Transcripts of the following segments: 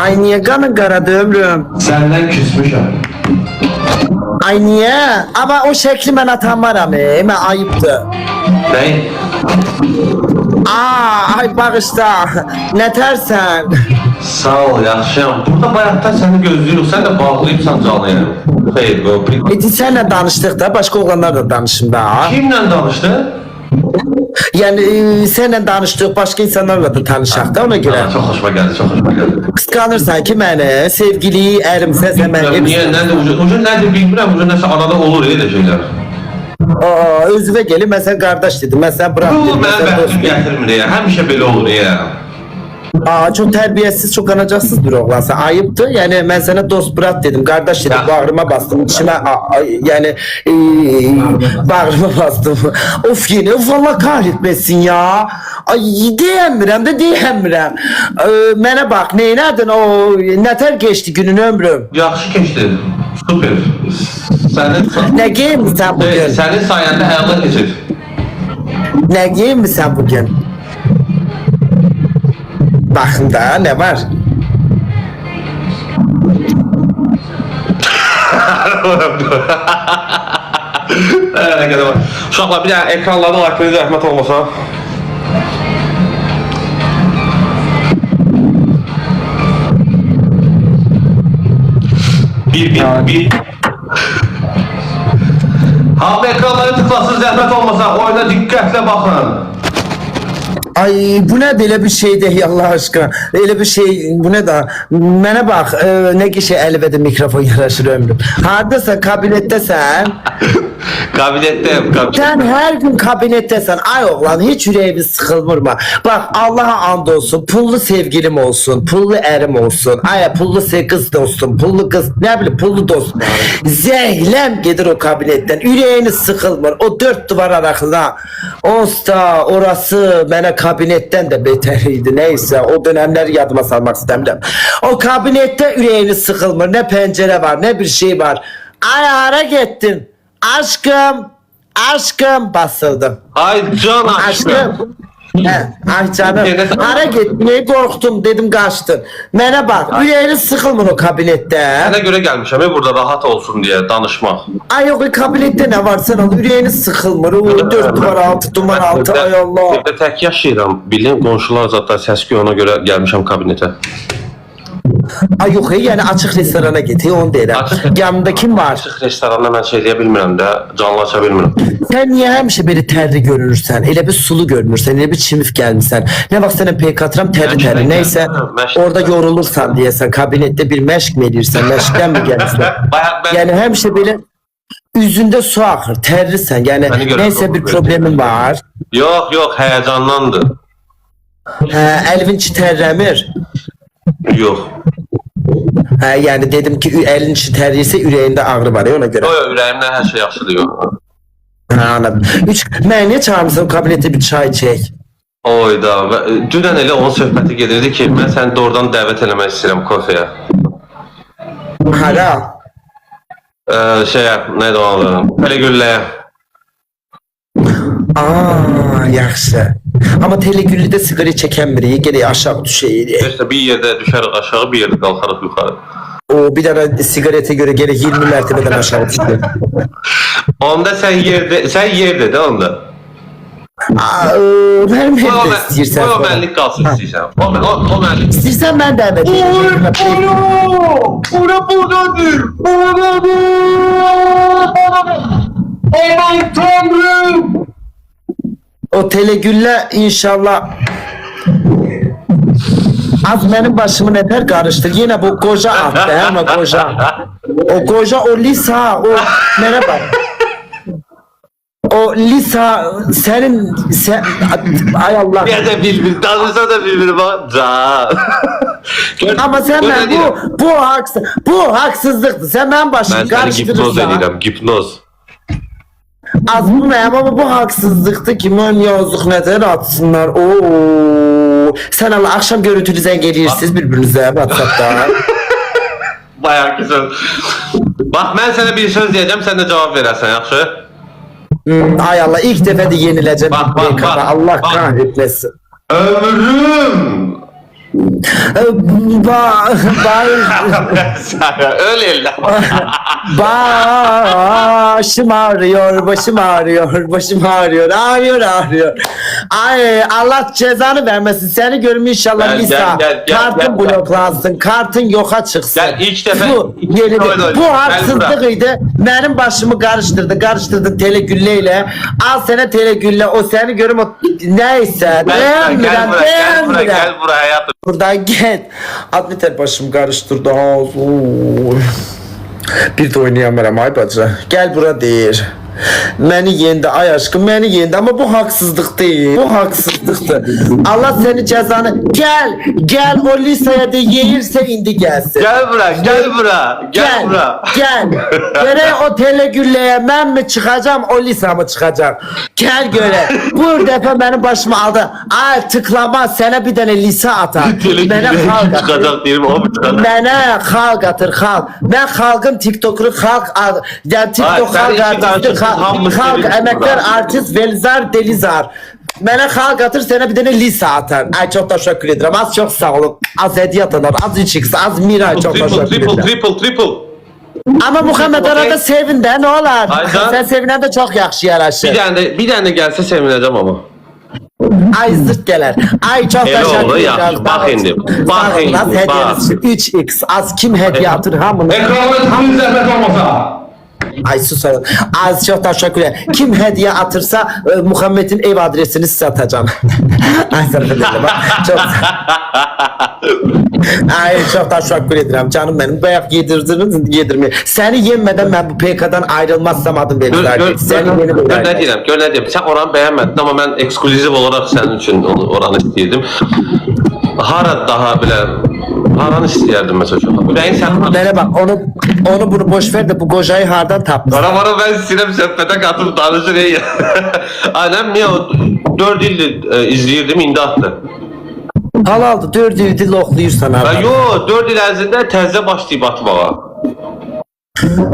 Ay niye kanın karadı ömrüm? Senden küsmüşüm. Ay niye? Ama o şekli ben atanmaram hemen ayıptı. Ne? Ay bağışla. Ne tersen? Sağ ol, yaxşıyam. Burada bayaqdan səni gözləyirik, sən də bağlayıbsan canlıya. Xeyr, bu. Senle danıştık da başka oğlanlarla danışım da. Kimlə danışdı? Yani seninle danıştık başka insanlarla da tanışak da ona göre. Çok hoşuma geldi, çok hoşuma geldi. Kıskanırsan ki beni sevgili erim sezemem. Niye, nədir, ucu nədir bilmirəm, ucu nəsə arada olur elə şeylər. Özüve gelin ben sen kardeş dedim ben sen bırak Bu dedim. mənə bəxtim gətirmir ya, həmişə belə olur ya. Çok terbiyesiz, çok anacaksız bir oğlansın. Ayıptı. Yani ben sana dost bırak dedim, kardeş dedim. Ya. Bağrıma bastım. İçime yani bağrıma bastım. Of yine, of Allah kahretmesin ya. Ay diyemiyorum da diyemiyorum. Bana bak, neynədin o, neter geçti günün ömrüm. Yaxşı keçdi, super. Ne giymişsən bugün? Sənin sayəndə əla keçir. Ne giymişsən bugün? Bakın da ne var? Uşaqlar bir dənə ekranlarda haqqında zəhmət olmasa. Bir. Hamı ekranları tıklasın zəhmət olmasa, oyuna diqqətlə baxın. Ay bu ne böyle bir şey değil Allah aşkına. Öyle bir şey bu ne da. Bana bak ne kişi elbette mikrofon yaraşır ömrüm. Hardasa kabinettesen. Kabinetteyim. Sen her gün kabinettesen. Ay oğlan hiç yüreğimi sıkılmır mı? Bak Allah'a and olsun. Pullu sevgilim olsun. Pullu erim olsun. Ay pullu kız dostum. Pullu kız ne bileyim pullu dost. Zehlem gelir o kabinetten. Yüreğini sıkılmır. O dört duvar arasında. Osta orası bana kabinetten de beteriydi. Neyse o dönemler yadıma salmak istemiyorum. O kabinette yüreğini sıkılmır. Ne pencere var ne bir şey var. Ay hara gittin. Aşkım basıldım. Ay can aşkım. Ay canım. Hara gitmeye korktum dedim kaçtın. Mene bak yüreğini sıkılmır o kabinette. Sənə görə gəlmişəm burada rahat olsun diye danışmaq. Ay yok kabinette ne var sen al yüreğini sıkılmır. O 4 duvar 6 duvar 6 ay Allah. Evdə tək yaşayıram. Bilin qonşular zaten səs ona göre gəlmişəm kabinete. Ay yok yani açık restorana git onu derim. Yanında kim var? Açıq restoranda mən şey deyə bilmirəm də, canlaşa bilmirəm. Sen niye hemşe beni terli görünürsen, ele bir sulu görünürsen, ele bir çimif gelmişsen. Ne bak senin pek katıram terli terli. Neyse orada yorulursan diyesen, kabinette bir meşk mi edirsen, meşkten mi gelirsen. Yani hemşe böyle yüzünde su akır, terlisən. Yani neyse bir problemin var. Yok, heyecanlandı. Elvin içi terlemir. Yok. Yani dedim ki elin içi terliyse yüreğinde ağrı var ona göre. Yok, ürəyimdən hər şey yaxşıdır. Anladım. Mən niye çağırmışsın o kabinette bir çay çek? Oyda, dünən elə onun söhbəti gedirdi ki, mən səni doğrudan dəvət eləmək istəyirəm kofeyə. Hala. Nədir o adı? Telegülləyə. Yaxşı. Ama Telegüllü'de sigara çeken biri gene aşağı düşeydi. İşte bir yerde düşerik aşağı, bir yerde kalkarız yukarı. O bir tane sigarete göre gene 20 mertebeden aşağı düştü. Onda sen yerde de onda. Vermem de istiyorsan. O mənlik qalsın istəyirsən. O mənlik. İstiyorsan ben de evet. Buradır. Aman Tanrım. O Telegülle inşallah az benim başımı neler karıştır. Yine bu koca attı ama koca. O koca o Lisa o merhaba. O Lisa sen ay Allah. Bir de bir tanışsa da birbiri bak. Ama sen ben bu haksızlıktı. Sen ben başımı karıştırırsan. Ben seni hipnoz edirəm, hipnoz. Az bulmayayım ama bu haksızlıktı ki ben yazık neler atsınlar. Oo. Sen Allah akşam görüntülüzen gelirsiniz birbirinize WhatsApp'ta. Bayağı güzel. Bak ben sana bir söz diyeceğim, sen de cevap verersen yaxşı. Ay Allah ilk defa da yenileceğim. Bak. Allah kahretmesin. Ömrüm. Öyle elle. Başım ağrıyor, başım ağrıyor, başım ağrıyor, ağrıyor. Ay Allah cezanı vermesin. Seni görüm inşallah Gel, Lisa. gel, Kartın gel. bloklansın, kartın yoxa çıksın. Gel, ilk defa- Bu, ilk yeni, defa öyle. bu Gel haksızlığıydı. Benim başımı karıştırdı telegülleyle. Al sana telegülle, o seni görüm o neyse. Gel buraya hayatım. Buradan gel. Admiter başım karıştırdı. Oy. Bir de oynayamıram ay bacı. Gel bura deyir. Məni yendi ay aşkım, məni yendi ama bu haksızlık değil. Bu haksızlıktır. Allah seni cezanı gel o liseye de yeğirse indi gelsin. Gel bura. Gel. Göre o telegülleye ben mi çıkacağım o lise mı çıkacak? Gel göre. Bu defa benim başıma aldı. Ay tıklama sana bir tane lise atar. Bana halk atır. Çıkacak diyelim o mu çıkacak? Bana halk atır halk. Ben halkın TikTok'unu yani TikTok Ay, halk sen artisti iki tane hammış halk dedin. emekler artist Velizar Delizar. Bana halk atır sana bir tane lise atar. Ay çok teşekkür ederim. Az çok sağ olun. Az hediye atanlar. Az 3x. Az Miray çok teşekkür ederim. Triple. Ama Muhammed arada sevin de ne olar? Aydan. Sen sevinen de çok yaxşı yaraşır. Bir tane gelse sevineceğim ama. Ay zırt gelir. Ay çok Hele teşekkür oğlu, ederim. yaxşı. Bak indi. Bak Sağ olun, indi, az hediyeniz bak. için 3x. Az kim hediye atır hamını. Ekranın tam zahmet olmasa. Ay sus olun. Az çok teşekkür ederim. Kim hediye atırsa Muhammed'in ev adresini size atacağım. Ay sana dedim bak. Çok... Ay çok teşekkür ederim canım benim. Bayağı yedirmeyi. Seni yenmeden ben bu PK'dan ayrılmazsam adım verirler. Seni yeni Gör ne diyeyim. Sen oranı beğenmedin ama ben ekskluziv olarak senin için oranı isteyirdim. Haranı istəyərdim məsəl üçün. Ürəyin sən... Mənə bax, onu bunu boş ver de bu kocayı hardan tapdın? Qaramara ben istəyirəm söhbətə qatıb danışır. Aynen niye o 4 ildir izləyirdim, indi attı. Halaldır, 4 ildir loxlayırsan abi. Yo 4 il ərzində təzə başlayıb atmağa.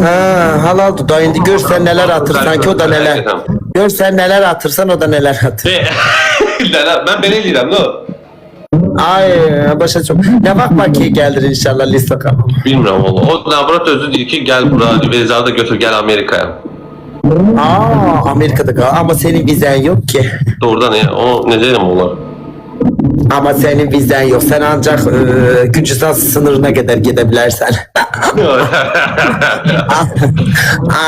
Ha, halaldır da indi gör sen neler atırsan ki o da neler. Gör sen neler atırsan o da neler atır. Ben belə eləyirəm, no? Ay başa çok. Ne bakma ki gelir inşallah liste kapı. Bilmirəm valla. O Nabrat özü deyir ki gel bura, Vezarı da götür gel Amerika'ya. Amerika'da kal ama senin vizen yok ki. Doğrudan ya, o ne derim olar? Ama senin vizen yok. Sen ancak Gürcistan sınırına kadar gidebilirsen.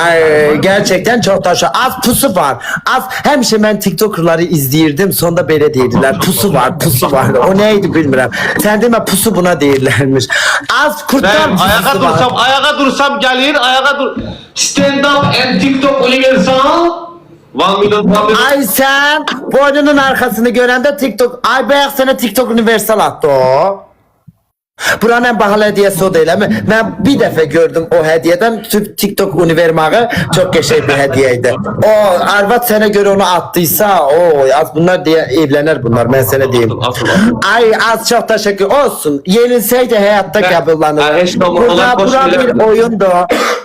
Ay gerçekten çok taşı. Az pusu var. Az hemşe ben TikToker'ları izleyirdim. Sonda böyle değildiler. Pusu var. O neydi bilmiyorum. Sen deme pusu buna değillermiş. Az kurtlar Ben ayağa dursam gelir, stand up and TikTok universal. 1 milyon. Ay sen boynunun arkasını görende TikTok. Ay bayağı sana TikTok universal attı o. Buranın en pahalı hediyesi o değil mi? Ben bir defa gördüm o hediyeden TikTok univermağı çok geçer bir hediyeydi. O arvat sana göre onu attıysa az bunlar diye evlenir bunlar ben sana diyeyim. Ay az çok teşekkür olsun. Yenilseydi hayatta kabullanır.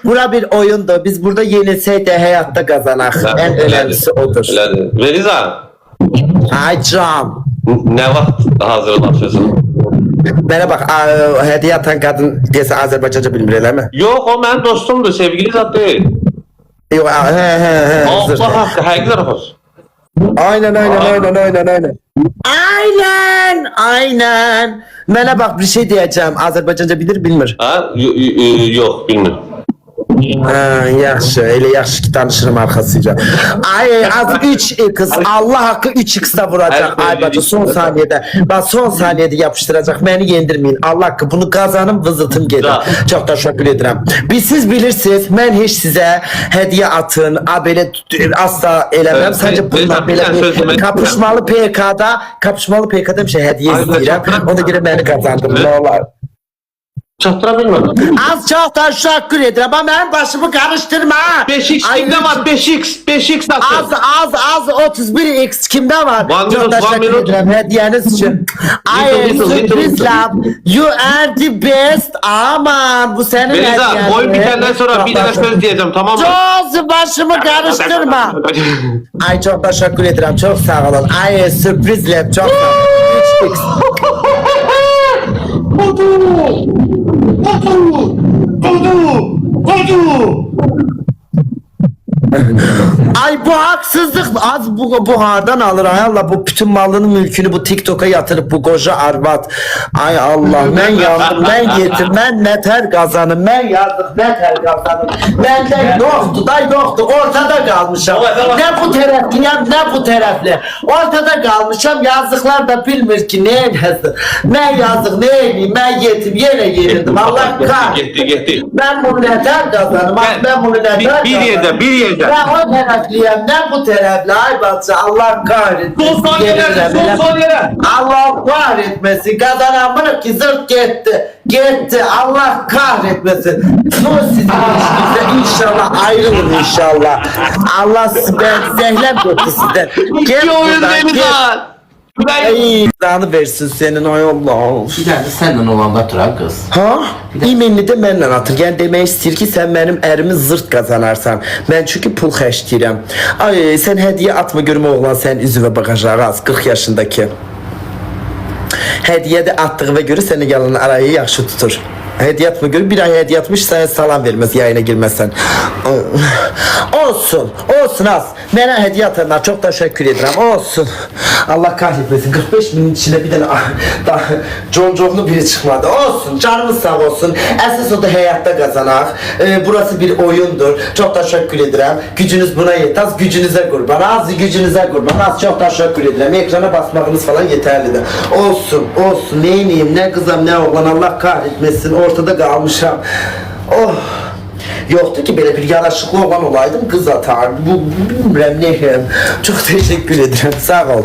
Bura bir oyundu. Biz burada yenilseydi hayatta kazanak. En önemlisi odur. Veriza. Ay can. Ne vaxt hazırlaşıyorsun? Bana bak hediye atan kadın diyese Azerbaycanca bilmir mi? Yok o benim dostumdur, sevgili zat değil. Yok Allah hakkı, həqiqi zarafat. Aynen. Bana bak bir şey diyeceğim. Azerbaycanca bilmir. Ha? Yok, bilmir. Yaxşı, elə yaxşı ki danışırım arkasıca. Ay az 3x Allah hakkı 3x'da vuracak ay bacı son saniyede. Bak son saniyede yapıştıracak. Beni yendirmeyin. Allah hakkı bunu kazanım vızıltım gelir. Çok teşekkür ederim. Siz bilirsiniz ben hiç size hediye atın. Belə asla eləməm. Sadece bunlar belə kapışmalı PK'da bir şey hediye istəyirəm. Ona göre beni kazandım. Ne olar? Çattırabilmedim. Az çok teşekkür ederim ama ben başımı karıştırma. 5x kimde var? 5x nasıl? Az 31x kimde var? One Çok minute, teşekkür one minute. ederim hediyeniz için. Ay sürpriz love. You are the best. Aman bu senin hediyen. Beliza oyun bitenden sonra bir tane söz diyeceğim, tamam mı? Çok başımı karıştırma. Ay çok teşekkür ederim. Çok sağ olun. Ay sürpriz love. Çok sağ olun. 3x. Ay bu haksızlık az bu hardan alır ay Allah bu bütün malını mülkünü bu TikTok'a yatırıp bu koca arvat ay Allah ben yandım ben yetim ben neter kazanım ben yazdık neter kazanım benden yoktu da yoktu ortada kalmışım ne bu tarafli ne bu tarafli ortada kalmışım yazdıklar da bilmir ki ne yazdı ben yazdık ne edeyim ben yetim yine yenildim Allah kahretsin Gitti. ben bunu neter kazanım ben bunu neter kazanım Bir yerde. ben o taraflıyım ben bu taraflı ay batsa Allah kahretmesin Son saniyeler. Allah kahretmesin kazanan bunu ki zırt gitti Allah kahretmesin bu sizin ilişkinize inşallah ayrılın inşallah Allah ben zehlem götü sizden gel buradan gel ay zanı versin senin ay Allah Bir tane de senden olanda duran kız. ha? İmenli de mənlə atır. Yəni demək istəyir ki, sən mənim ərimi zırt qazanarsan. Mən çünki pul xərcləyirəm. Ay, sən hədiyyə atma görüm oğlan sən üzvə baxacağı az 40 yaşındakı. Hədiyyədə attığına görə səni yalan arayı yaxşı tutur. Hediye atma görüp bir ay hediye atmış sana salam vermez yayına girmezsen. Olsun az. Bana hediye atanlar çok teşekkür ederim. Olsun. Allah kahretmesin 45 binin içinde bir tane daha concoklu biri çıkmadı. Olsun canımız sağ olsun. Esas o da hayatta kazanak. Burası bir oyundur. Çok teşekkür ederim. Gücünüz buna yetmez. Gücünüze kurban. Az gücünüze kurban. Az çok teşekkür ederim. Ekrana basmanız falan yeterlidir. Olsun. Neyim ne kızım ne oğlan Allah kahretmesin. Ortada kalmışam. Oh. Yoktu ki böyle bir yaraşıklı olan olaydım kız atardı. Bu bilmem neyim. Çok teşekkür ederim. Sağ ol.